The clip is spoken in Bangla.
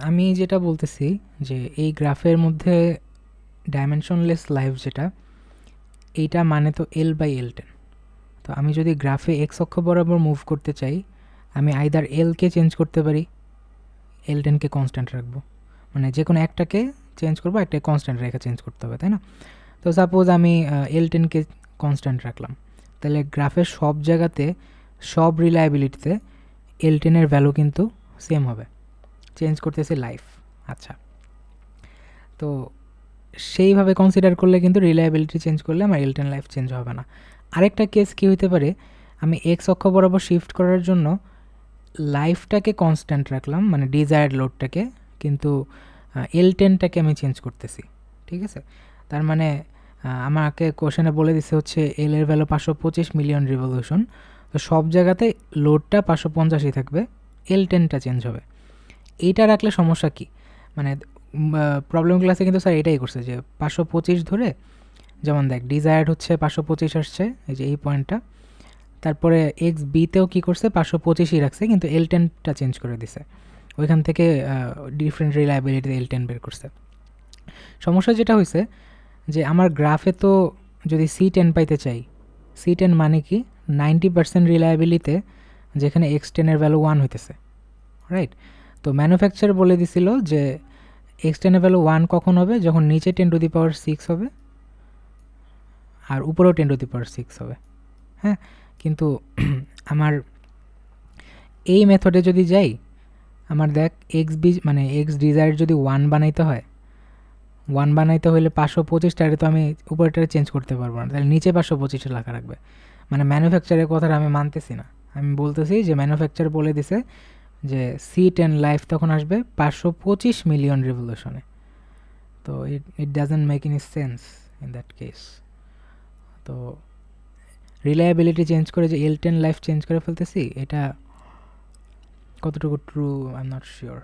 আমি যেটা বলতেছি যে এই গ্রাফের মধ্যে ডাইমেনশনলেস লাইফ যেটা, এইটা মানে তো L/L10। তো আমি যদি গ্রাফে এক্স অক্ষ বরাবর মুভ করতে চাই, আমি আইদার এলকে চেঞ্জ করতে পারি, L10কে কনস্ট্যান্ট রাখবো, মানে যে কোনো একটাকে চেঞ্জ করবো, একটা কনস্ট্যান্ট রেখে চেঞ্জ করতে হবে, তাই না? তো সাপোজ আমি L10কে কনস্ট্যান্ট রাখলাম, তাহলে গ্রাফের সব জায়গাতে, সব রিলায়েবিলিটিতে L10-এর ভ্যালু কিন্তু সেম হবে। চেঞ্জ করতেছে লাইফ। আচ্ছা, তো সেইভাবে কনসিডার করলে কিন্তু রিলায়েবিলিটি চেঞ্জ করলে আমার L10 লাইফ চেঞ্জ হবে না। আরেকটা কেস কী হতে পারে, আমি এক্স অক্ষ বরাবর শিফট করার জন্য লাইফটাকে কনস্ট্যান্ট রাখলাম, মানে ডিজায়ার্ড লোডটাকে, কিন্তু L10টাকে আমি চেঞ্জ করতেছি, ঠিক আছে? তার মানে আমাকে কোশ্চেনে বলে দিছে হচ্ছে এল এর ভ্যালু 525 মিলিয়ন রিভলিউশন, তো সব জায়গাতে লোডটা 585ই থাকবে, L10টা চেঞ্জ হবে। এইটা রাখলে সমস্যা কি, মানে প্রবলেম ক্লাসে কিন্তু স্যার এটাই করছে যে 525 ধরে, যেমন দেখ ডিজায়ার্ড হচ্ছে 525 আসছে, এই যে এই পয়েন্টটা, তারপরে এক্স বিতেও কী করছে 525ই রাখছে, কিন্তু L10টা চেঞ্জ করে দিছে, ওইখান থেকে ডিফারেন্ট রিলায়েবিলিটি L10 বের করছে। সমস্যা যেটা হয়েছে যে আমার গ্রাফে তো যদি C10 পাইতে চাই, C10 মানে কি 90% রিলায়েবিলিতে, যেখানে X10-এর ভ্যালু 1 হইতেছে, রাইট? তো ম্যানুফ্যাকচার বলে দিছিল যে X10-এর ভ্যালু 1 কখন হবে, যখন নিচে 10⁶ হবে আর উপরেও 10⁶ হবে, হ্যাঁ? কিন্তু আমার এই মেথডে যদি যাই, আমার দেখ এক্স বি মানে এক্স ডিজায়ার যদি 1 বানাইতে হয়, 1 বানাইতে হলে 525টারে তো আমি উপরেটারে চেঞ্জ করতে পারবো না, তাহলে নিচে 525 লেখা রাখবে। মানে ম্যানুফ্যাকচারের কথাটা আমি মানতেছি না, আমি বলতেছি যে ম্যানুফ্যাকচার বলে দিছে যে C10 লাইফ তখন আসবে 525 মিলিয়ন রিভলিউশনে। তো it doesn't make any sense in that case. তো রিলায়েবিলিটি চেঞ্জ করে যে L10 লাইফ চেঞ্জ করে ফেলতেছি, এটা কতটুকু true I am not sure.